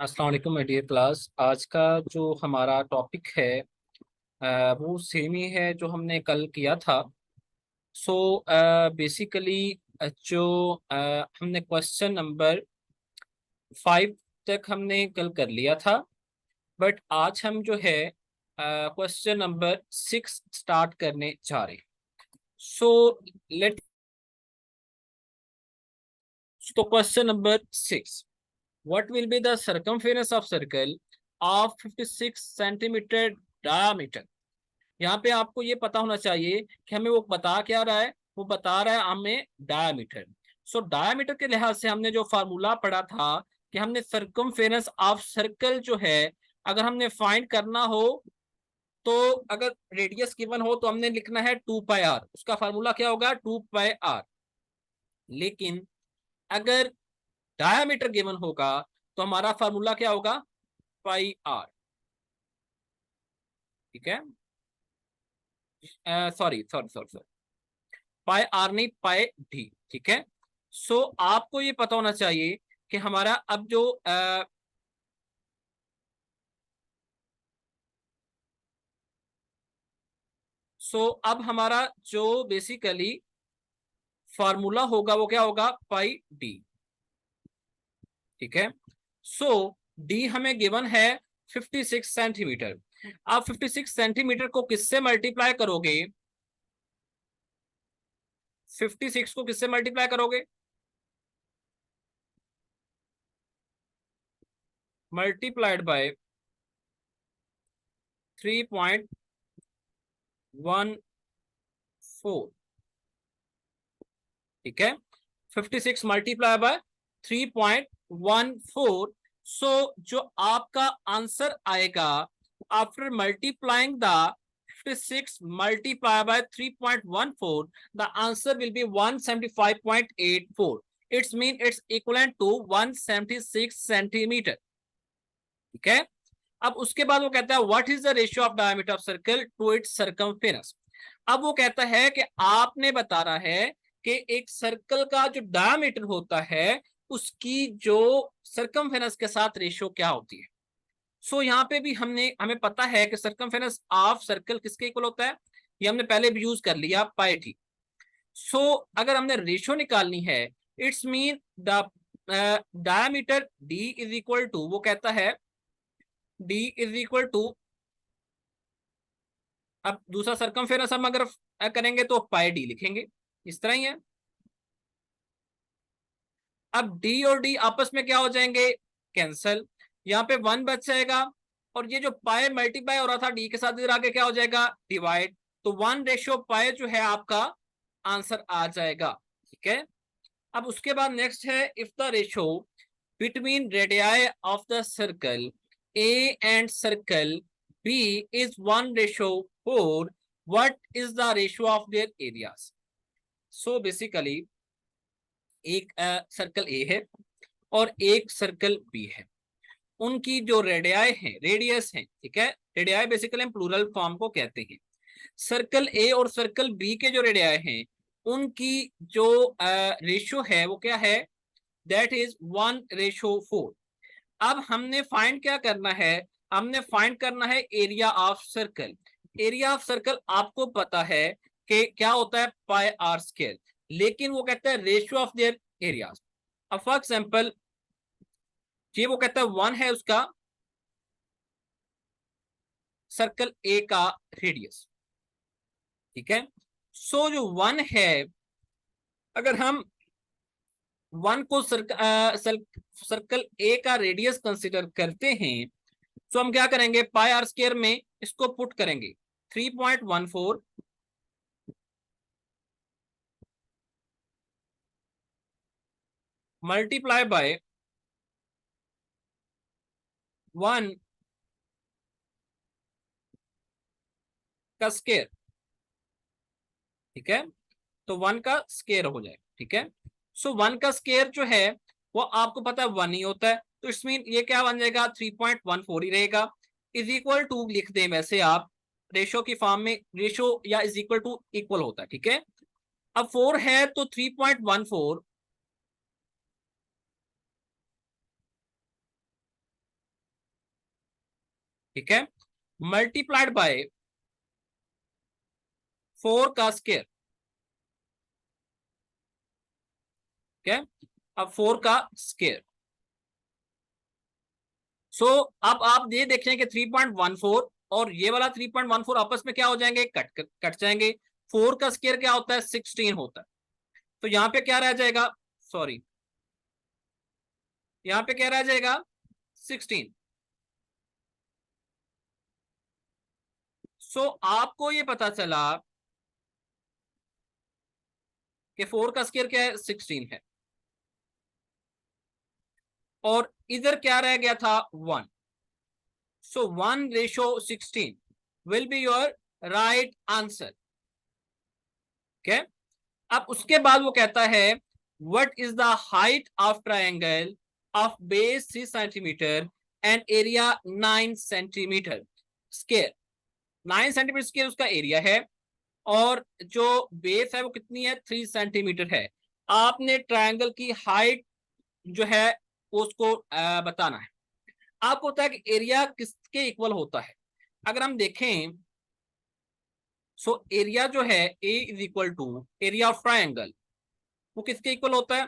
अस्सलाम वालेकुम my dear class. आज का जो हमारा टॉपिक है वो सेम ही है जो हमने कल किया था। सो बेसिकली जो हमने क्वेश्चन नंबर 5 तक हमने कल कर लिया था। बट आज हम जो है क्वेश्चन नंबर 6 स्टार्ट करने जा रहे हैं। सो लेट तो question number 6, what will be the circumference of circle of 56 centimetre diameter। यहाँ पे आपको ये पता होना चाहिए कि हमें वो बता क्या रहा है, वो बता रहा है हमें डायमीटर। सो डायमीटर के लिहाज से हमने जो फार्मूला पढ़ा था कि हमने सर्कमफेरेंस ऑफ सर्कल जो है अगर हमने फाइंड करना हो तो अगर रेडियस गिवन हो तो हमने लिखना है 2 पाई आर। उसका फार्मूला क्या होगा? 2 पाई आर। लेकिन अगर डायमीटर गिवन होगा तो हमारा फार्मूला क्या होगा? Pi R. ठीक है, sorry sorry sorry sorry, pi R नहीं, पाई डी। ठीक है। सो आपको ये पता होना चाहिए कि हमारा अब जो अब हमारा जो बेसिकली फार्मूला होगा वो क्या होगा? पाई डी। ठीक है। सो डी हमें गिवन है 56 सेंटीमीटर। आप 56 सेंटीमीटर को किससे मल्टीप्लाई करोगे? 56 को किससे मल्टीप्लाई करोगे? Multiplied by 3.14। ठीक है, 56 मल्टीप्लाई बाय 3.14। सो जो आपका आंसर आएगा after multiplying the 56 multiplied by 3.14, the answer will be 175.84। It's mean it's equivalent to 176 centimetre. ठीक है। अब उसके बाद वो कहता है what is the ratio of diameter of circle to its circumference. अब वो कहता है कि आपने बताना है कि एक सर्कल का जो डायमीटर होता है उसकी जो सर्कमफेरेंस के साथ रेशियो क्या होती है। यहाँ पे भी हमें पता है कि सर्कमफेरेंस ऑफ सर्कल किसके इक्वल होता है, ये हमने पहले भी यूज कर लिया, पाई टी। अगर हमने रेशियो निकालनी है, it's mean the diameter D is equal to, वो कहता है डी इज इक्वल टू, अब दूसरा सर्कमफेरेंस हम अगर करेंगे तो पाई डी लिखेंगे, इस तरह ही है। अब डी और डी आपस में क्या हो जाएंगे? कैंसल। यहाँ पे 1 बच जाएगा और ये जो पाई मल्टीप्लाई हो रहा था डी के साथ, इधर आगे क्या हो जाएगा? डिवाइड। तो 1:पाई जो है आपका आंसर आ जाएगा। ठीक है। अब उसके बाद नेक्स्ट है if the ratio between radii of the circle A and circle B is 1:4, what is the ratio of their areas. Basically एक सर्कल ए है और एक सर्कल बी है, उनकी जो रेडियाई है, रेडियस है, ठीक है, रेडियाई बेसिकली हम प्लूरल फॉर्म को कहते हैं। सर्कल ए और सर्कल बी के जो रेडियाई हैं उनकी जो रेशियो है वो क्या है? That is 1:4। अब हमने फाइंड क्या करना है? हमने फाइंड करना है area of circle. Area of circle आपको पता है कि क्या होता है? Pi R square. लेकिन वो कहता है रेशियो ऑफ देयर एरियाज। अब फॉर एग्जांपल ये वो कहता है 1 है उसका सर्कल ए का रेडियस। ठीक है। जो 1 है, अगर हम 1 को सर्कल ए का रेडियस कंसिडर करते हैं तो हम क्या करेंगे? पाई आर स्क्वायर में इसको पुट करेंगे, 3.14 मल्टीप्लाई बाय 1 का स्क्वायर। ठीक है, तो 1 का स्क्वायर हो जाए। ठीक है। 1 का स्क्वायर जो है वो आपको पता है 1 ही होता है, तो इसमें ये क्या बन जाएगा? 3.14 ही रहेगा। इज इक्वल टू लिख दें वैसे आप रेशो की फॉर्म में, रेशो या इज इक्वल टू इक्वल होता है। ठीक है। अब 4 है तो 3.14 ठीक है, मल्टीप्लाइड बाय 4 का स्क्वायर। ठीक है, अब 4 का स्क्वायर। सो अब आप ये देखें कि 3.14 और ये वाला 3.14 आपस में क्या हो जाएंगे, कट जाएंगे। 4 का स्क्वायर क्या होता है, 16 होता है। तो यहाँ पे क्या रह जाएगा, सॉरी, यहाँ पे क्या रह जाएगा, 16। सो आपको ये पता चला कि 4 का स्क्वायर क्या है, 16 है, और इधर क्या रह गया था, 1। सो 1:16 will be your right answer. ठीक है, अब उसके बाद वो कहता है what is the height of triangle of base 3 centimetre and area 9 centimetre square. 9 centimetre square उसका एरिया है, और जो बेस है वो कितनी है, 3 सेंटीमीटर है। आपने ट्रायंगल की हाइट जो है उसको बताना है। आपको होता है कि एरिया किसके इक्वल होता है। अगर हम देखें, सो एरिया जो है A is equal to area of triangle, वो किसके इक्वल होता है,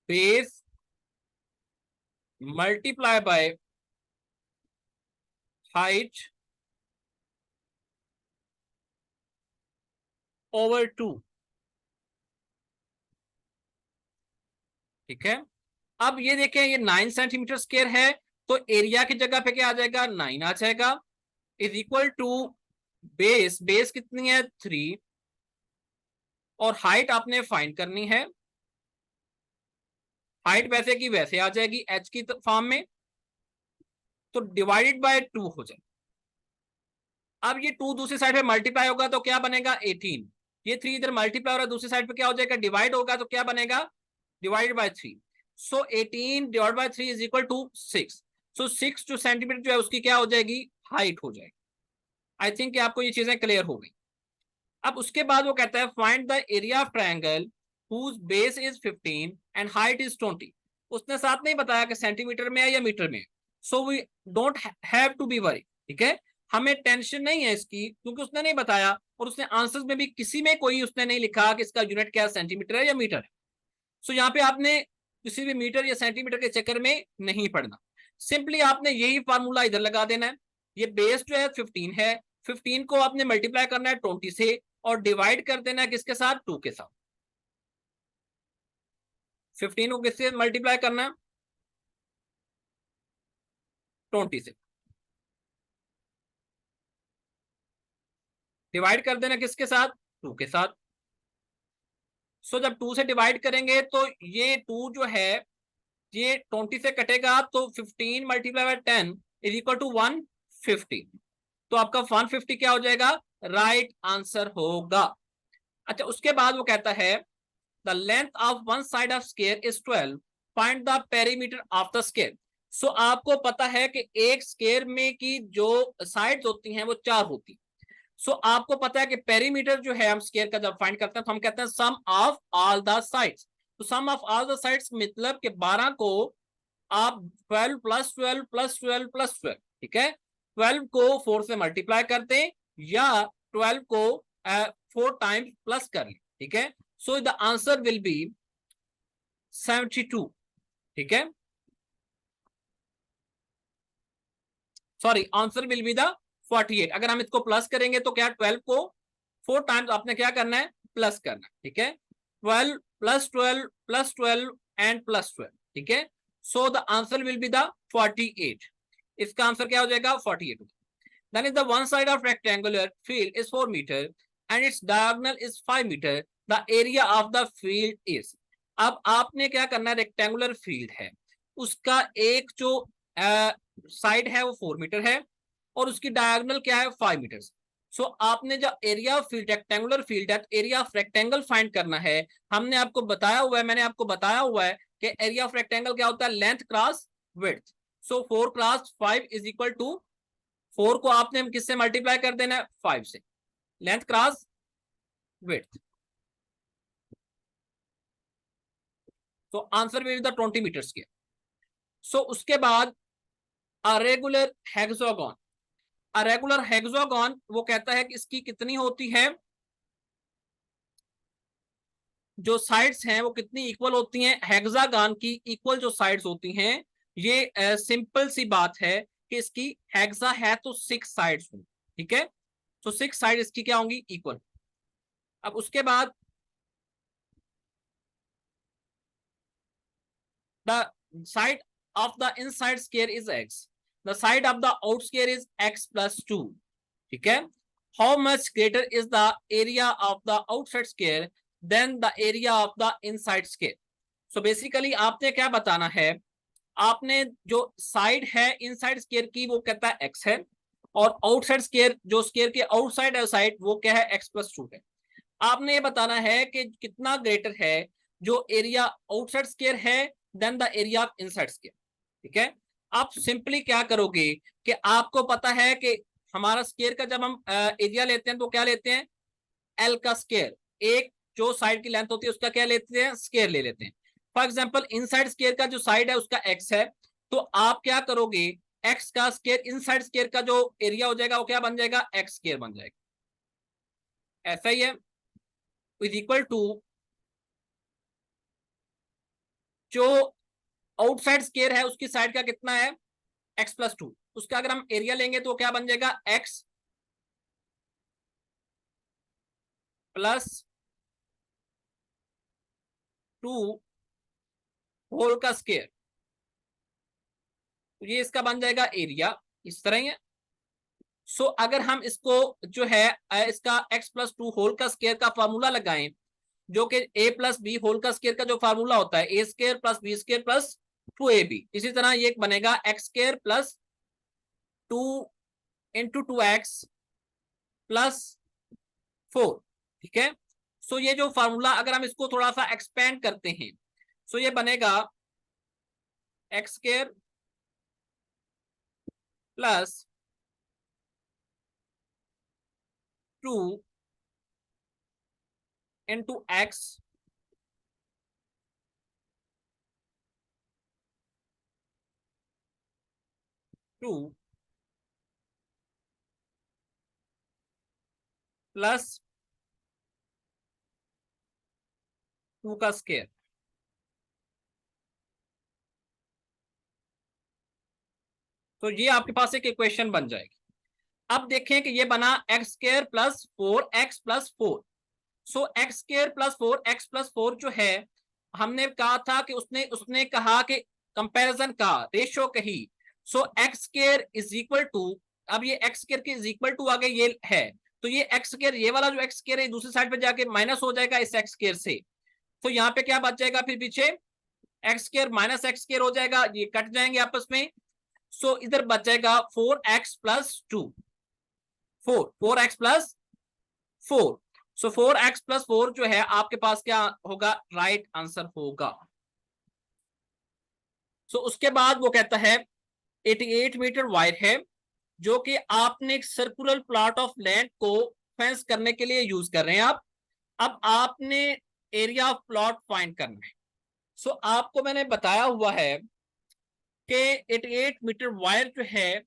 base multiply by height over 2। ठीक है, अब ये देखें ये 9 सेंटीमीटर स्क्वायर है, तो एरिया की जगह पे क्या आ जाएगा, 9 आ जाएगा, is equal to base, base कितनी है, 3, और हाइट आपने फाइंड करनी है। हाइट वैसे की वैसे आ जाएगी एच की फॉर्म में, तो डिवाइडेड बाय 2 हो जाए। अब ये 2 दूसरी साइड पे मल्टीप्लाई होगा तो क्या बनेगा, 18। ये 3 इधर मल्टीप्लाई हो रहा है, दूसरी साइड पे क्या हो जाएगा, डिवाइड होगा, तो क्या बनेगा, divided by 3। So 18 divide by 3 is equal to 6। So 6 जो सेंटीमीटर जो है उसकी क्या हो जाएगी, हाइट हो जाएगी। आई थिंक आपको ये चीजें क्लियर हो गई। अब उसके बाद वो कहता है find the area of triangle whose base is 15 and height is 20। उसने साथ नहीं बताया कि सेंटीमीटर में है या मीटर में, so we don't have to be worry. ठीक है, हमें टेंशन नहीं है इसकी, क्योंकि उसने नहीं बताया, और उसने आंसर्स में भी किसी में कोई उसने नहीं लिखा कि इसका यूनिट क्या सेंटीमीटर है या मीटर है। सो यहाँ पे आपने किसी भी मीटर या सेंटीमीटर के चक्कर में नहीं पड़ना। सिंपली आपने यही फार्मूला इधर लगा देना है। ये बेस जो है 15 है, 15 को आपने मल्टीप्लाई करना है 20 से, और डिवाइड कर देना है किसके साथ, 2 के साथ। 15 को किससे मल्टीप्लाई करना है, 20 से, डिवाइड कर देना किसके साथ, 2 के साथ। सो जब 2 से डिवाइड करेंगे तो ये 2 जो है ये 20 से कटेगा, तो 15 multiply by 10 is equal to 150। तो आपका 150 क्या हो जाएगा, राइट आंसर होगा। अच्छा, उसके बाद वो कहता है the length of one side of square is 12, find the perimeter of the square. So आपको पता है कि एक स्क्वायर में की जो साइड्स होती हैं वो 4 होती हैं। सो आपको पता है कि पेरीमीटर जो है हम स्क्वायर का जब फाइंड करते हैं तो हम कहते हैं सम ऑफ ऑल द साइड्स। तो सम ऑफ ऑल द साइड्स मतलब कि 12 को आप 12 प्लस 12 प्लस 12 प्लस 12, ठीक है, 12 को 4 से मल्टीप्लाई कर दें, या 12 को 4 टाइम्स प्लस कर लें। ठीक है, so the answer will B 72। ठीक है, sorry, answer will be the 48। अगर हम इसको प्लस करेंगे तो क्या, 12 को 4 टाइम्स आपने क्या करना है, प्लस करना है। ठीक है, 12 प्लस 12 प्लस 12 एंड प्लस 12। ठीक है, so the answer will be the 48। इसका आंसर क्या हो जाएगा, 48। Then is the one side of rectangular field is 4 metre and its diagonal is 5 metre, the area of the field is. अब आपने क्या करना है, रेक्टेंगुलर फील्ड है, उसका एक जो साइड है वो 4 मीटर है, और उसकी डायगोनल क्या है, 5 मीटर। सो आपने जो area of field, rectangular field है, एरिया ऑफ रेक्टेंगल फाइंड करना है। हमने आपको बताया हुआ है, मैंने आपको बताया हुआ है कि एरिया ऑफ रेक्टेंगल क्या होता है, length cross width. So 4 cross 5 is equal to, 4 को आपने हम किससे मल्टीप्लाई कर देना है, 5 से, लेंथ क्रॉस विड्थ। तो answer will be the 20 metre square. So उसके बाद अरेगुलर हेक्सागोन, अरेगुलर हेक्सागोन वो कहता है कि इसकी कितनी होती है, जो साइड्स हैं वो कितनी इक्वल होती हैं, हेक्सागन की इक्वल जो साइड्स होती हैं, ये सिंपल सी बात है कि इसकी हेक्सा है तो 6 साइड्स होंगी, ठीक है। तो 6 साइड इसकी क्या होंगी, इक्वल। अब उसके बाद the side of the inside square is x, the side of the out square is x plus 2, ठीक है। how much greater is the area of the outside square than the area of the inside square। so basically आपने क्या बताना है, आपने जो side है inside square की वो कहता है x है, और आउटसाइड स्केयर जो स्केयर के आउटसाइड है साइड वो क्या है, x प्लस 2 है। आपने ये बताना है कि कितना ग्रेटर है जो एरिया आउटसाइड स्केयर है then the area of inside square, ठीक है। आप सिंपली क्या करोगे कि आपको पता है कि हमारा स्केयर का जब हम एरिया लेते हैं तो क्या लेते हैं, एल का स्केयर, एक जो साइड की लेंथ होती है उसका क्या लेते हैं, स्केयर ले लेते हैं। फॉर एग्जाम्पल इनसाइड स्केयर का जो साइड है उसका एक्स है, तो आप क्या करोगे, एक्स का स्केयर इनसाइड स्केयर का जो एरिया हो जाएगा वो क्या बन जाएगा, एक्स स्केयर बन जाएगा, ऐसा ही है, इज इक्वल टू जो आउटसाइड स्केयर है उसकी साइड का कितना है, एक्स प्लस 2, उसका अगर हम एरिया लेंगे तो क्या बन जाएगा, एक्स प्लस 2 होल का स्केयर, तो ये इसका बन जाएगा एरिया, इस तरह ही है। सो अगर हम इसको जो है इसका x प्लस 2 होल का स्केयर का फार्मूला लगाएं, जो कि a प्लस बी होल का स्केयर का जो फार्मूला होता है, A square plus B square plus 2ab, इसी तरह ये बनेगा x square plus 2 × 2x plus 4, ठीक है। सो ये जो फार्मूला अगर हम इसको थोड़ा सा एक्सपेंड करते हैं, सो ये बनेगा x square plus 2 × x 2 plus 2 का स्केयर। तो ये आपके पास एक इक्वेशन बन जाएगी। अब देखें कि ये बना X square plus 4x plus 4। So X square plus 4x plus 4 जो है, हमने कहा था कि उसने उसने कहा कि कंपैरिजन का रेशियो कही। So X square is equal to, अब ये एक्स स्केयर के इज इक्वल टू आगे ये है, तो ये एक्स स्केयर, ये वाला जो एक्स स्केयर है दूसरी साइड पे जाके माइनस हो जाएगा इस एक्स स्केयर से। तो यहाँ पे क्या बच जाएगा, फिर पीछे x square minus x square हो जाएगा, ये कट जाएंगे आपस में। सो इधर बच जाएगा 4x प्लस 2, 4x प्लस 4। सो 4x प्लस 4 जो है आपके पास क्या होगा, राइट आंसर होगा। सो उसके बाद वो कहता है 88 मीटर वायर है जो कि आपने एक सर्कुलर प्लॉट ऑफ लैंड को फेंस करने के लिए यूज कर रहे हैं आप। अब आपने एरिया ऑफ प्लॉट फाइंड करना है। सो आपको मैंने बताया हुआ है कि 88 मीटर वायर जो है,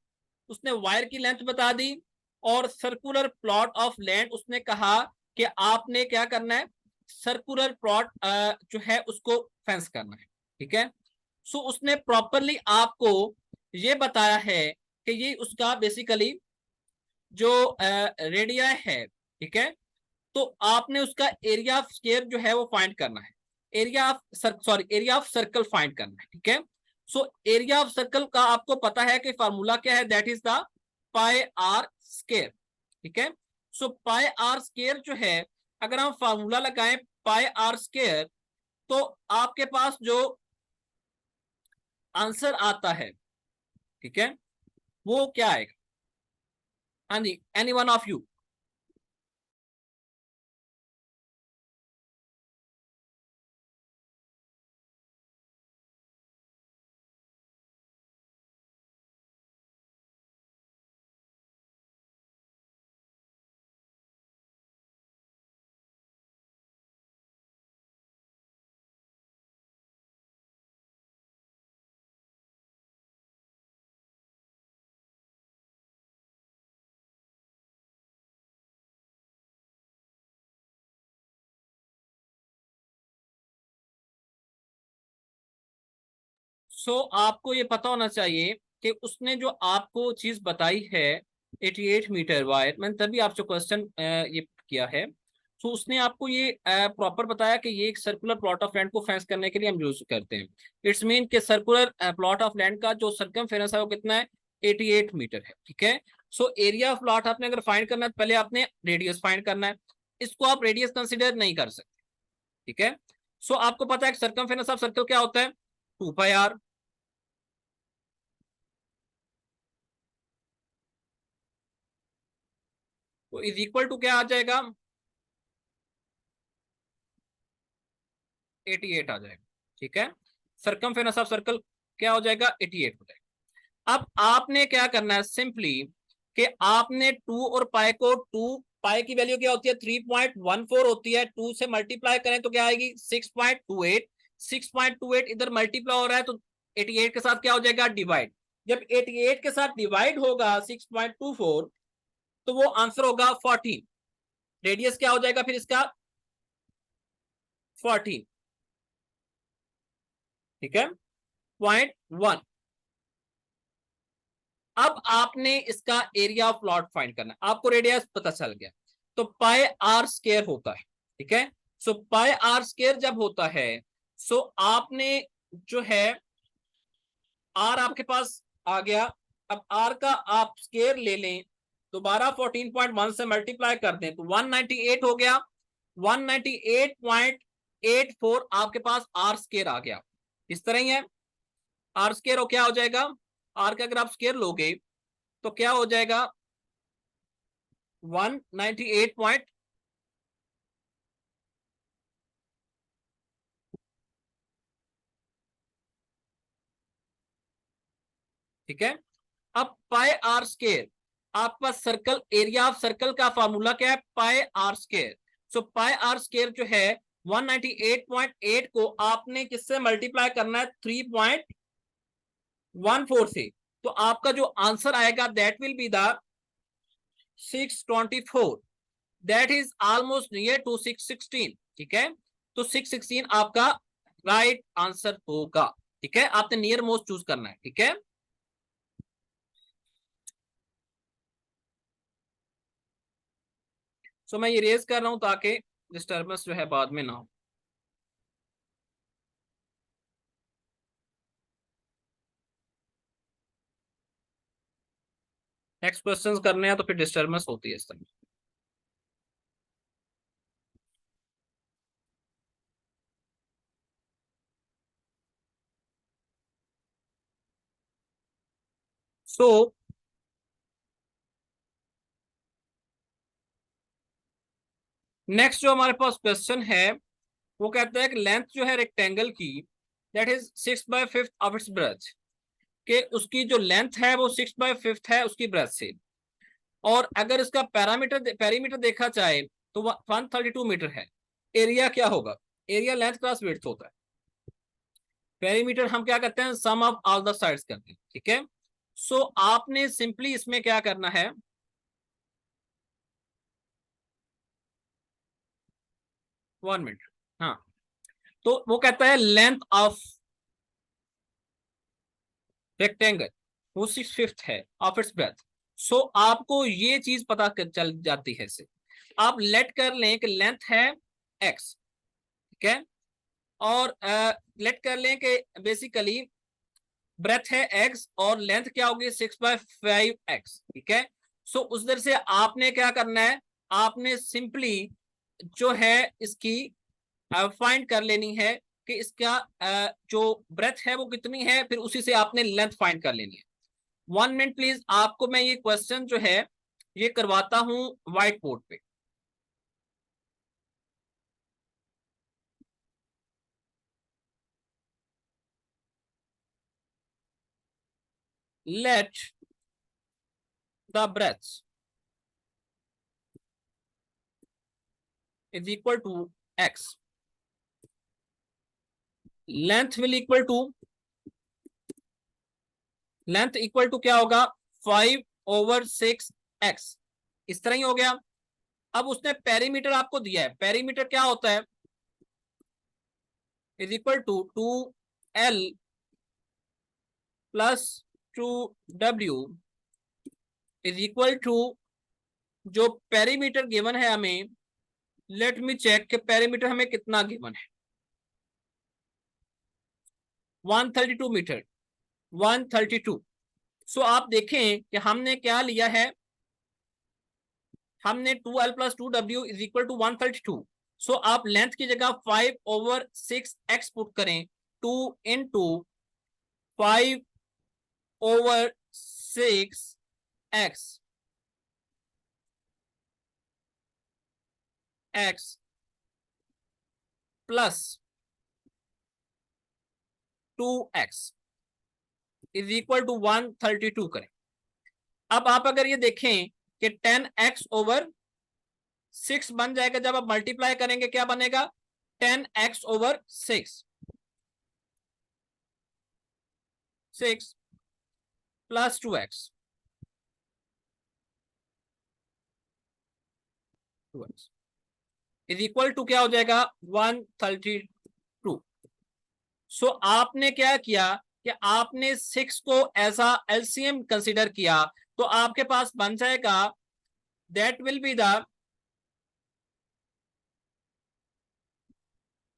उसने वायर की लेंथ बता दी, और सर्कुलर प्लॉट ऑफ लैंड उसने कहा कि आपने क्या करना है, सर्कुलर प्लॉट जो है उसको फेंस करना है, ठीक है। सो उसने प्रॉपरली आपको ये बताया है कि ये उसका बेसिकली जो रेडिया है, ठीक है। तो आपने उसका एरिया ऑफ स्केयर जो है वो फाइंड करना है, area of sorry area of circle find करना है, ठीक है। सो एरिया ऑफ सर्कल का आपको पता है कि फार्मूला क्या है, that is the pi are square, ठीक है। सो पाई आर स्केयर जो है, अगर हम फार्मूला लगाएं पाई आर स्केयर, तो आपके पास जो आंसर आता है, ठीक है, वो क्या आएगा। हाँ जी, एनी वन ऑफ यू। आपको ये पता होना चाहिए कि उसने जो आपको चीज बताई है 88 मीटर वायर, मैंने तभी आपसे क्वेश्चन ये किया है। उसने आपको ये प्रॉपर बताया कि ये एक सर्कुलर प्लॉट ऑफ लैंड को फेंस करने के लिए हम यूज करते हैं। इट्स मीन कि सर्कुलर प्लॉट ऑफ लैंड का जो सर्कमफेरेंस है वो कितना है, 88 मीटर है। ठीक है। एरिया ऑफ प्लॉट आपने अगर फाइंड करना है, पहले आपने रेडियस फाइंड करना है। इसको आप रेडियस कंसिडर नहीं कर सकते। ठीक है। आपको पता है सर्कमफेरेंस ऑफ सर्कल क्या होता है, 2πr। तो इज इक्वल टू क्या आ जाएगा, 88 आ जाएगा। ठीक है। सर्कमफेरेंस ऑफ सर्कल क्या हो जाएगा, 88 हो जाएगा। अब आपने क्या करना है, सिंपली कि आपने 2 और पाई को, 2 पाई की वैल्यू क्या होती है, 3.14 होती है। 2 से मल्टीप्लाई करें तो क्या आएगी, 6.28। 6.28 इधर मल्टीप्लाई हो रहा है तो 88 के साथ क्या हो जाएगा, डिवाइड। जब 88 के साथ डिवाइड होगा 6.24 तो वो आंसर होगा 14। रेडियस क्या हो जाएगा फिर इसका, 14। ठीक है, 0.1। अब आपने इसका एरिया ऑफ प्लॉट फाइंड करना है। आपको रेडियस पता चल गया तो पाई आर स्केयर होता है। ठीक है। पाई आर स्केयर जब होता है, आपने जो है आर आपके पास आ गया। अब आर का आप स्केयर ले लें, दोबारा 14.1 से मल्टीप्लाई कर दें तो 198 हो गया। 198.84 आपके पास आर स्केयर आ गया। इस तरह ही है, आर स्केयर हो क्या हो जाएगा, आर का अगर आप स्केयर लोगे तो क्या हो जाएगा, 198 पॉइंट। ठीक है। अब पाई आर स्केयर, आपका सर्कल एरिया ऑफ सर्कल का फार्मूला क्या है, pi are square. Pi are square जो है 198.8 को आपने किससे मल्टीप्लाई करना है, 3.14 से। तो आपका जो आंसर आएगा that will be the 624। That is almost near to 616। ठीक है। तो 616 आपका राइट आंसर होगा। ठीक है, आपने नियर मोस्ट चूज करना है। ठीक है। मैं ये रेज कर रहा हूं ताकि डिस्टर्बेंस जो है बाद में ना हो। नेक्स्ट क्वेश्चंस करने हैं तो फिर डिस्टर्बेंस होती है इस तरह। सो नेक्स्ट जो हमारे पास क्वेश्चन है वो कहता है कि लेंथ जो है रेक्टेंगल की, that is 6/5 of its breath, कि उसकी जो लेंथ है वो 6/5 है उसकी ब्रेथ से। और अगर इसका पेरीमीटर देखा जाए तो 132 मीटर है। एरिया क्या होगा, एरिया लेंथ क्रॉस विड्थ होता है। पेरीमीटर हम क्या करते हैं, सम ऑफ ऑल द साइड्स करते हैं। ठीक है। आपने सिंपली इसमें क्या करना है, 1 मिनट। हाँ, तो वो कहता है लेंथ ऑफ रेक्टेंगल वो 6/5 है ऑफ इट्स ब्रेथ। आपको ये चीज पता चल जाती है इससे। आप लेट कर लें कि लेंथ है x। ठीक है। और लेट कर लें कि बेसिकली ब्रेथ है x और लेंथ क्या होगी, 6/5x। ठीक है। उस दर से आपने क्या करना है, आपने सिंपली जो है इसकी फाइंड कर लेनी है कि इसका जो ब्रेथ है वो कितनी है, फिर उसी से आपने लेंथ फाइंड कर लेनी है। 1 मिनट प्लीज, आपको मैं ये क्वेश्चन जो है ये करवाता हूं व्हाइट बोर्ड पे। Let the breath is equal to x, length will equal to, length equal to क्या होगा, 5/6x। इस तरह ही हो गया। अब उसने पेरीमीटर आपको दिया है, पेरीमीटर क्या होता है, is equal to 2l plus 2w is equal to, जो पेरीमीटर गिवन है हमें, लेट मी चेक कि पेरीमीटर हमें कितना गिवन है, 132 मीटर, 132। सो आप देखें कि हमने क्या लिया है, हमने 2l plus 2w is equal to 132। So आप लेंथ की जगह 5/6x पुट करें, 2 into 5/6x x plus 2x is equal to 132 करें। अब आप अगर ये देखें कि 10x/6 बन जाएगा, जब आप मल्टीप्लाई करेंगे क्या बनेगा, 10x/6 6 plus 2x is equal to क्या हो जाएगा, 132। सो आपने क्या किया कि आपने 6 को एज अ एलसीएम कंसीडर किया, तो आपके पास बन जाएगा that will be the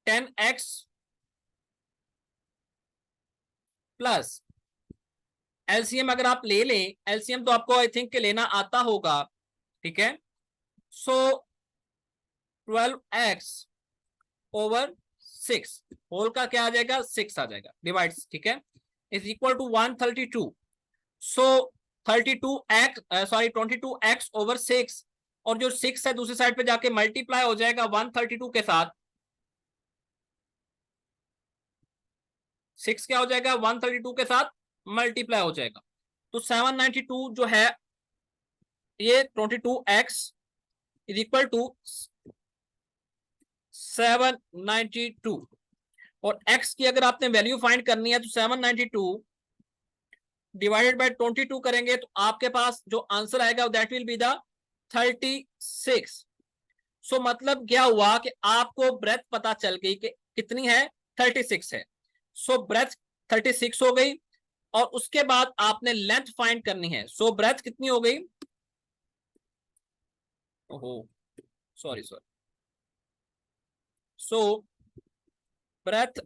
10x plus LCM. अगर आप ले लें एलसीएम, तो आपको आई थिंक के लेना आता होगा, ठीक है। सो 12x/6 होल का क्या आ जाएगा, 6 आ जाएगा, डिवाइड, ठीक है, is equal to 132। So 22x/6 और जो 6 है दूसरी साइड पे जाके मल्टीप्लाई हो जाएगा 132 के साथ। 6 क्या हो जाएगा, 132 के साथ मल्टीप्लाई हो जाएगा, तो 792 जो है, ये 22x इज इक्वल टू 792, और x की अगर आपने वैल्यू फाइंड करनी है तो 792 डिवाइडेड बाय 22 करेंगे, तो आपके पास जो आंसर आएगा दैट विल बी द 36। सो मतलब क्या हुआ कि आपको ब्रेथ पता चल गई कि कितनी है, 36 है। सो ब्रेथ 36 हो गई, और उसके बाद आपने लेंथ फाइंड करनी है। सो ब्रेथ कितनी हो गई, ओहो sorry, so breadth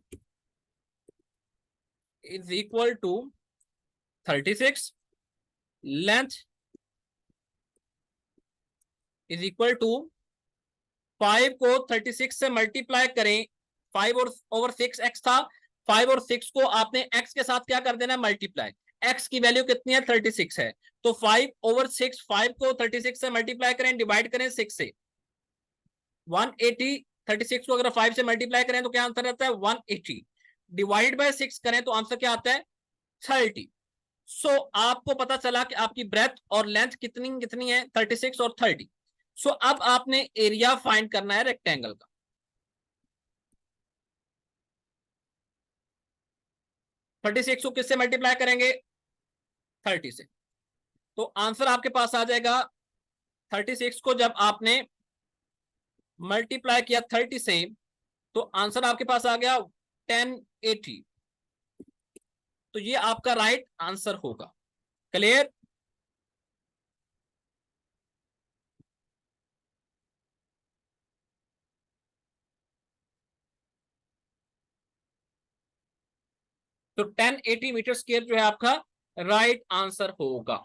is equal to 36, length is equal to 5 को 36 से मल्टीप्लाई करें, 5/6x था, 5 और 6 को आपने x के साथ क्या कर देना, मल्टीप्लाई। x की वैल्यू कितनी है, 36 है, तो 5/6, 5 को 36 से मल्टीप्लाई करें, डिवाइड करें 6 से, 180। 36 को अगर 5 से मल्टीप्लाई करें तो क्या आंसर रहता है, 180, डिवाइड बाय 6 करें तो आंसर क्या आता है, 30। सो आपको पता चला कि आपकी ब्रेथ और लेंथ कितनी कितनी है, 36 और 30। सो अब आपने एरिया फाइंड करना है रेक्टेंगल का। 36 को किससे मल्टीप्लाई करेंगे, 30 से, तो आंसर आपके पास आ जाएगा, 36 को जब आपने मल्टीप्लाई किया 30 से, तो आंसर आपके पास आ गया 1080। तो ये आपका राइट आंसर होगा। क्लियर। तो 1080 मीटर स्क्वायर जो है आपका राइट आंसर होगा,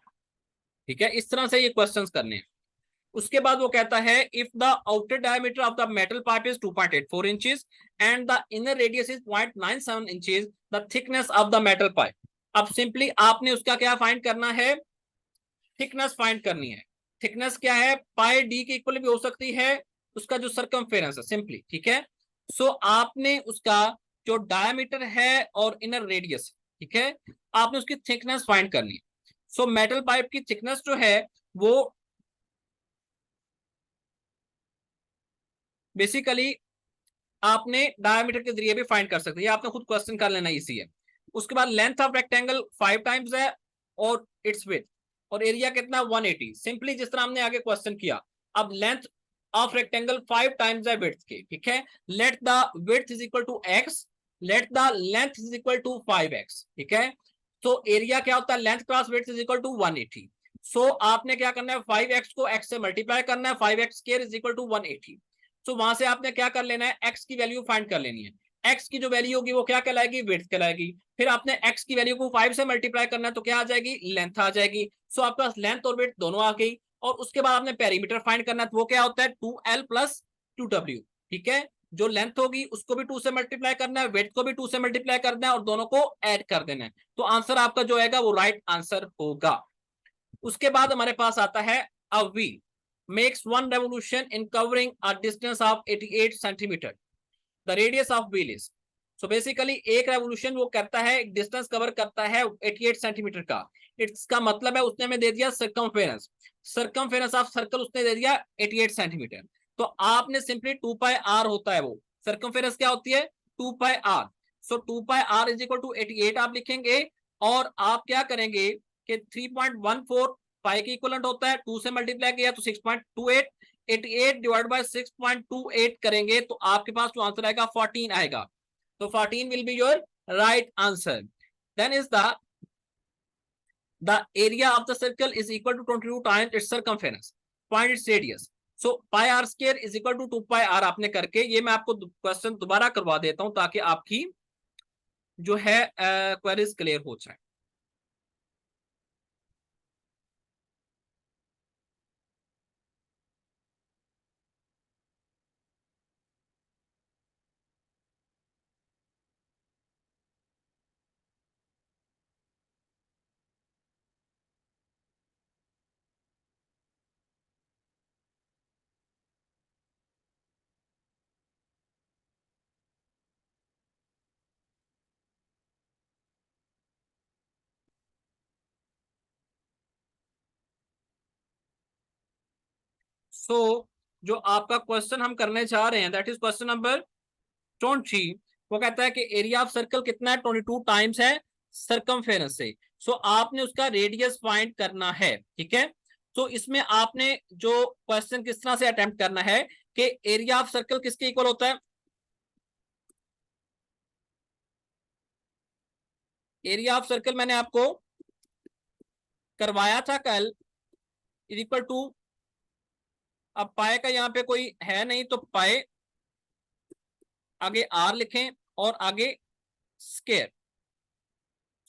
ठीक है। इस तरह से ये क्वेश्चंस करने हैं। उसके बाद वो कहता है if the outer diameter of the metal pipe is 2.84 inches and the inner radius is 0.97 inches, the thickness of the metal pipe. अब सिंपली आपने उसका क्या फाइंड करना है, थिकनेस फाइंड करनी है। थिकनेस क्या है, पाई डी के इक्वल भी हो सकती है, उसका जो सरकमफेरेंस है सिंपली, ठीक है। सो आपने उसका जो डायमीटर है और इनर रेडियस, ठीक है, आपने उसकी थिकनेस फाइंड करनी है। सो मेटल पाइप की थिकनेस जो है वो बेसिकली आपने डायमीटर के जरिए भी फाइंड कर सकते हैं, आपने खुद क्वेश्चन कर लेना इसी है। उसके बाद लेंथ ऑफ रेक्टेंगल 5 टाइम्स है और इट्स विड्थ, और एरिया कितना 180, सिंपली जिस तरह हमने आगे क्वेश्चन किया। अब लेंथ ऑफ रेक्टेंगल 5 टाइम्स है विड्थ के, ठीक है। Let the width is equal to x, let the length is equal to 5x, ठीक है। तो एरिया क्या होता है, length cross width is equal to 180। So आपने क्या करना है, 5x को x से मल्टीप्लाई करना है, 5x square is equal to 180। So वहां से आपने क्या कर लेना है, x की वैल्यू फाइंड कर लेनी है। x की जो वैल्यू होगी वो क्या कहलाएगी, विड्थ कहलाएगी। फिर आपने x की वैल्यू को 5 से मल्टीप्लाई करना है तो क्या आ जाएगी, लेंथ आ जाएगी। सो आपके पास लेंथ और विड्थ दोनों आ गई। और उसके बाद आपने पेरीमीटर फाइंड करना है, तो वो क्या होता है 2l प्लस 2w। ठीक है, जो लेंथ होगी उसको भी 2 से मल्टीप्लाई करना है, वेट को भी 2 से मल्टीप्लाई करना है और दोनों को ऐड कर देना है। तो आंसर आपका जो आएगा वो राइट आंसर होगा। उसके बाद हमारे पास आता है a wheel makes one revolution in covering a distance of 88 centimetre, the radius of wheel is. So basically एक रेवोल्यूशन वो करता है, एक डिस्टेंस कवर करता है 88 सेंटीमीटर का। इसका मतलब है उसने हमें दे दिया सर्कमफेरेंस, सर्कमफेरेंस ऑफ सर्कल उसने दे दिया 88 सेंटीमीटर। तो आपने सिंपली 2 पाई आर होता है वो, सर्कमफेरेंस क्या होती है 2 pi R. So 2 pi R is equal to 88 आप लिखेंगे। और आप क्या करेंगे कि 3.14 पाई के इक्वलेंट होता है, 2 से मल्टीप्लाई किया तो 6.28, 88 डिवाइड बाय 6.28 करेंगे तो आपके पास जो आंसर आएगा 14 आएगा। तो 14 will be your right answer. Then is the area of the circle is equal to 22 times its circumference, find its radius। so pi r square is equal to 2 pi r आपने करके, ये मैं आपको question दोबारा करवा देता हूं ताकि आपकी जो है क्वेरीज क्लियर हो जाए। सो जो आपका क्वेश्चन हम करने जा रहे हैं दैट इज क्वेश्चन नंबर 20। वो कहता है कि एरिया ऑफ सर्कल कितना है, 22 टाइम्स है सर्कमफेरेंस से। सो आपने उसका रेडियस फाइंड करना है। ठीक है, तो इसमें आपने जो क्वेश्चन किस तरह से अटेम्प्ट करना है कि एरिया ऑफ सर्कल किसके इक्वल होता है, एरिया ऑफ सर्कल मैंने आपको करवाया था कल, इज इक्वल टू, अब पाए का यहाँ पे कोई है नहीं तो पाए आगे आर लिखें और आगे स्केयर।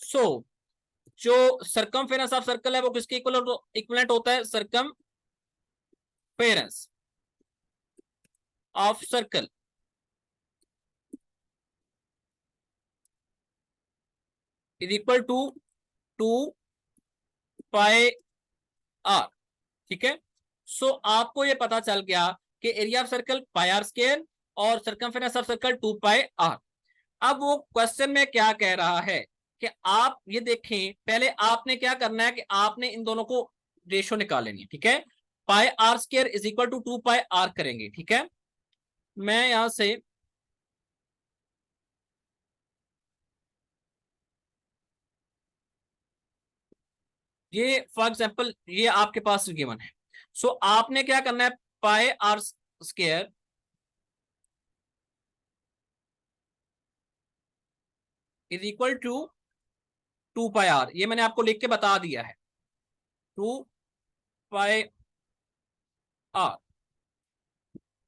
सो जो सर्कमफेरेंस ऑफ सर्कल है वो किसके इक्वल इक्वलेंट होता है, circumference of circle is equal to 2 pi R. ठीक है, सो आपको ये पता चल गया कि area of circle pi R square और circumference of circle 2 pi R. अब वो क्वेश्चन में क्या कह रहा है कि आप ये देखें, पहले आपने क्या करना है कि आपने इन दोनों को रेशो निकाल लेनी है। ठीक है, pi R square is equal to 2 pi R करेंगे। ठीक है, मैं यहां से ये फॉर एग्जांपल ये आपके पास गिवन है। सो आपने क्या करना है, pi R square is equal to 2 pi R, ये मैंने आपको लिख के बता दिया है 2 पाई आर।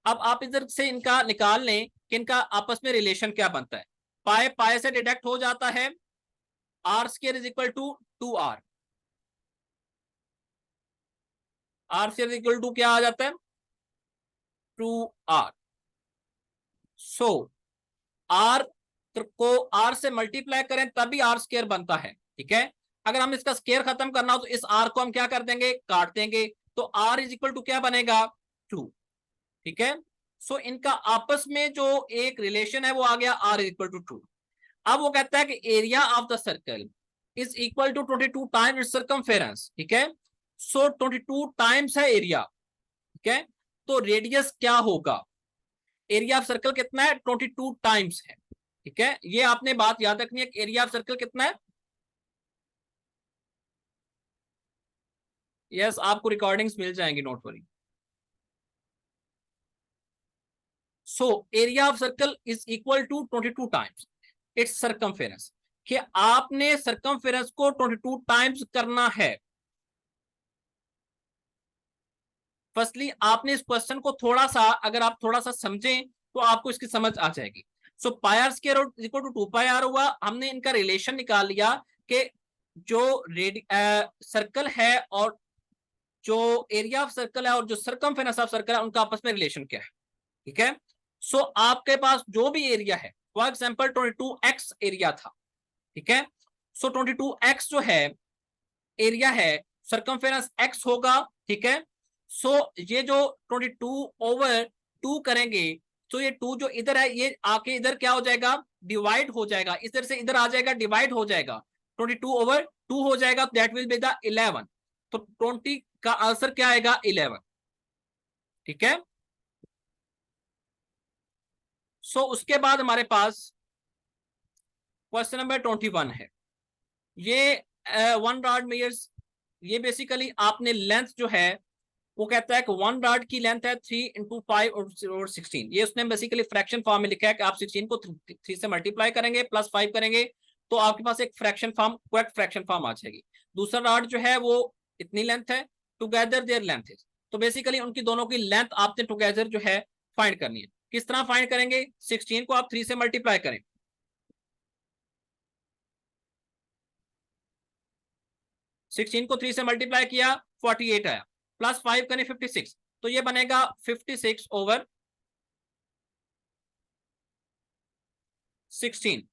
अब आप इधर से इनका निकाल लें कि इनका आपस में रिलेशन क्या बनता है। पाई पाई से डिडक्ट हो जाता है, r square is equal to 2r, r square is equal to क्या आ जाता है 2r। सो आर को आर से मल्टीप्लाई करें तभी आर स्क्वायर बनता है। ठीक है, अगर हम इसका स्क्वायर खत्म करना हो तो इस आर को हम क्या कर देंगे, काट देंगे, तो आर इज इक्वल टू क्या बनेगा 2। ठीक है, सो इनका आपस में जो एक रिलेशन है वो आ गया आर इज इक्वल टू 2। अब वो कहता है कि area of the circle is equal to 22 times circumference. ठीक है, सो 22 टाइम्स है एरिया। ठीक है, तो रेडियस क्या होगा, एरिया ऑफ सर्कल कितना है 22 टाइम्स है। ठीक है, ये आपने बात याद रखनी है, एरिया ऑफ सर्कल कितना है। यस, आपको रिकॉर्डिंग्स मिल जाएंगी, not worry. So area of circle is equal to 22 times its circumference. कि आपने सरकमफेरेंस को 22 टाइम्स करना है। फर्स्टली आपने इस क्वेश्चन को थोड़ा सा, अगर आप थोड़ा सा समझें तो आपको इसकी समझ आ जाएगी। So pi R square equal to 2 pi R हुआ, हमने इनका रिलेशन निकाल लिया कि जो सर्कल है और जो एरिया ऑफ सर्कल है और जो सरकमफेरेंस ऑफ सर्कल है उनका आपस में रिलेशन क्या है। ठीक है, सो आपके पास जो भी एरिया है, फॉर एग्जांपल 22x एरिया था। ठीक है, सो 22x जो है एरिया है, सरकमफेरेंस x होगा। ठीक है, सो ये जो 22/2 करेंगे तो ये 2 जो इधर है ये आके इधर क्या हो जाएगा, डिवाइड हो जाएगा, इधर से इधर आ जाएगा, डिवाइड हो जाएगा, 22/2 हो जाएगा, दैट विल बी द 11। तो 20 का आंसर क्या आएगा, 11। ठीक है, सो उसके बाद हमारे पास क्वेश्चन नंबर 21 है। ये वन रॉड मेजर्स, ये बेसिकली आपने लेंथ जो है वो कहता है कि वन रॉड की लेंथ है 3 × 5 और 16। ये उसने बेसिकली फ्रैक्शन फॉर्म में लिखा है कि आप 16 को 3 से मल्टीप्लाई करेंगे प्लस 5 करेंगे तो आपके पास एक fraction form, correct fraction form आ जाएगी। दूसरा रॉड जो है वो इतनी लेंथ है, टुगेदर देयर लेंथ इज। तो बेसिकली उनकी दोनों की लेंथ आपने टुगेदर जो है फाइंड करनी है। किस तरह फाइंड करेंगे, 16 को आप 3 से मल्टीप्लाई करें, 16 को 3 से मल्टीप्लाई किया 48 आया, प्लस 5 करें 56, तो ये बनेगा 56/16।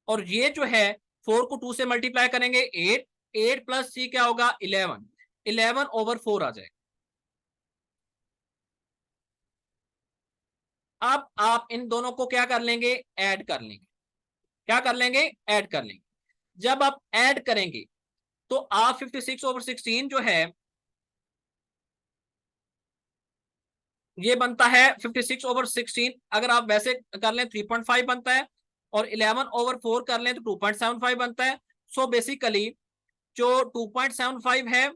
और ये जो है 4 को 2 से मल्टीप्लाई करेंगे 8, 8 प्लस सी क्या होगा 11, 11/4 आ जाएगा। अब आप इन दोनों को क्या कर लेंगे, ऐड कर लेंगे। क्या कर लेंगे, ऐड कर लेंगे। जब आप ऐड करेंगे तो आप 56/16 जो है ये बनता है 56/16। अगर आप वैसे कर लें 3.5 बनता है, और 11/4 कर लें तो 2.75 बनता है। सो बेसिकली जो 2.75 है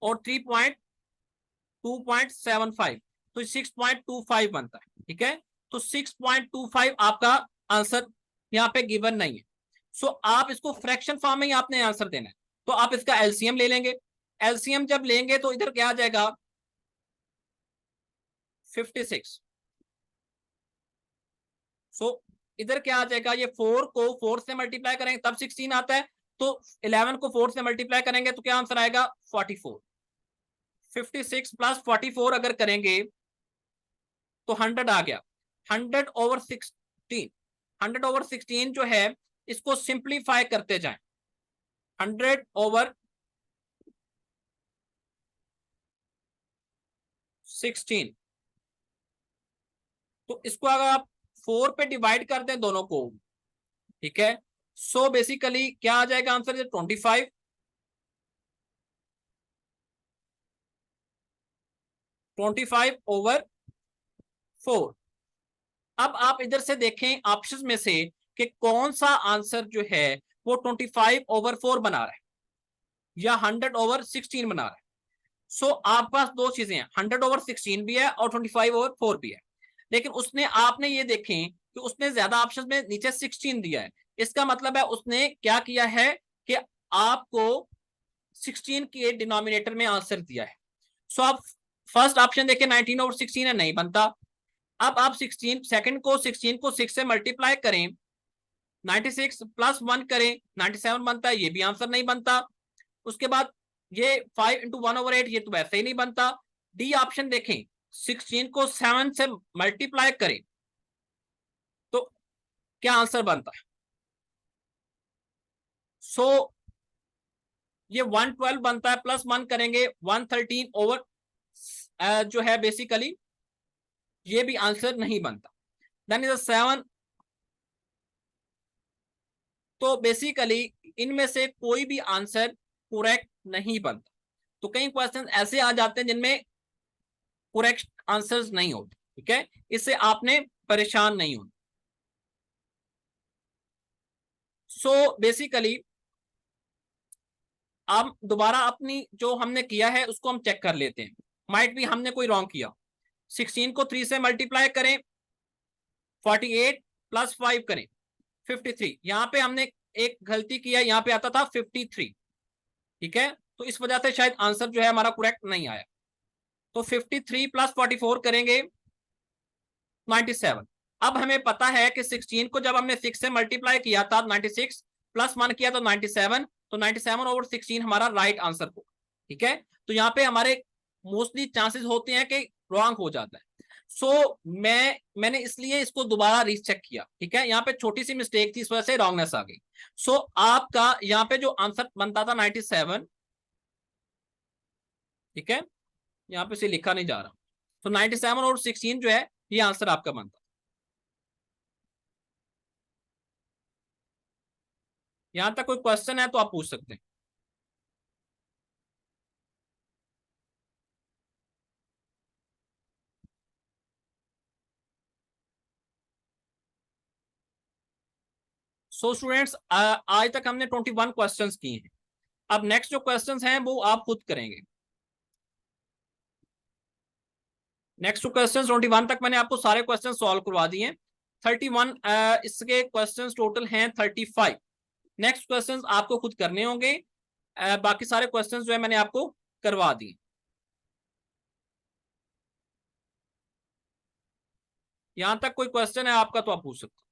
और 2.75 तो 6.25 बनता है। ठीक है, तो 6.25 आपका आंसर यहाँ पे गिवन नहीं है। सो आप इसको फ्रैक्शन फॉर्म में ही आपने आंसर देना है, तो आप इसका एलसीएम ले लेंगे। एलसीएम जब लेंगे तो इधर क्या आ जाएगा 56। सो इधर क्या आ जाएगा, ये 4 को 4 से मल्टीप्लाई करेंगे तब 16 आता है, तो 11 को 4 से मल्टीप्लाई करेंगे तो क्या आंसर आएगा 44। 56 प्लस 44 अगर करेंगे तो 100 आ गया। 100/16, 100/16 जो है इसको सिंप्लीफाई करते जाएं, 100/16। तो इसको अगर आप 4 पे डिवाइड कर दें दोनों को, ठीक है, सो बेसिकली क्या आ जाएगा आंसर 25। 25/4। अब आप इधर से देखें ऑप्शन में से कि कौन सा आंसर जो है वो 25/4 बना रहा है या 100/16 बना रहा है। सो आपके पास दो चीजें हैं, 100/16 भी है और 25/4 भी है। लेकिन उसने, आपने ये देखें कि उसने ज्यादा ऑप्शन में नीचे 16 दिया है। इसका मतलब है उसने क्या किया है कि आपको 16 के डिनोमिनेटर में आंसर दिया है। सो आप फर्स्ट ऑप्शन देखें 19/16 है, नहीं बनता। अब आप 16 सेकंड को 16 को 6 से मल्टीप्लाई करें, 96 प्लस 1 करें 97 बनता है, ये भी आंसर नहीं बनता। उसके बाद ये 5 × 1/8 ये तो वैसे ही नहीं बनता। डी ऑप्शन देखें, 16 को 7 से मल्टीप्लाई करें तो क्या आंसर बनता है, सो ये 112 बनता है, प्लस 1 करेंगे 113 जो है बेसिकली ये भी आंसर नहीं बनता। Then is 7। तो बेसिकली इनमें से कोई भी आंसर करेक्ट नहीं बनता। तो कई क्वेश्चन ऐसे आ जाते हैं जिनमें करेक्ट आंसर्स नहीं होते। ठीक है, इससे आपने परेशान नहीं होना। सो बेसिकली अब दोबारा अपनी जो हमने किया है उसको हम चेक कर लेते हैं, माइट भी हमने कोई रॉन्ग किया। 16 को 3 से मल्टीप्लाई करें 48 प्लस 5 करें 53। यहाँ पे हमने एक गलती किया, यहाँ पे आता था 53, ठीक है, तो इस वजह से शायद आंसर जो है हमारा करेक्ट नहीं आया। तो 53 प्लस 44 करेंगे 97। अब हमें पता है कि 16 को जब हमने 6 से मल्टीप्लाई किया था 96 प्लस 1 किया तो 97, तो 97/16 हमारा राइट आंसर को, ठीक है। तो यहाँ पे हमारे मोस्टली चांसेस होते हैं कि रॉन्ग हो जाता है। मैंने इसलिए इसको दोबारा रीचेक किया, ठीक है, यहाँ पे छोटी सी मिस्टेक थी, इस वजह से रॉन्गनेस आ गई। आपका यहाँ पे जो आंसर बनता था 97, ठीक है, यहाँ पे से लिखा नहीं जा रहा, तो 97/16 जो है ये आंसर आपका बनता। यहां तक कोई क्वेश्चन है तो आप पूछ सकते हैं। स्टूडेंट्स, आज तक हमने 21 क्वेश्चंस किए हैं। अब नेक्स्ट जो क्वेश्चंस हैं वो आप खुद करेंगे। नेक्स्ट जो क्वेश्चंस 21 तक मैंने आपको सारे क्वेश्चन सॉल्व करवा दिए हैं। 31 इसके क्वेश्चंस टोटल हैं 35। नेक्स्ट क्वेश्चंस आपको खुद करने होंगे। बाकी सारे क्वेश्चंस जो है मैंने आपको करवा दिए। यहां तक कोई क्वेश्चन है आपका तो आप पूछ सकते हैं।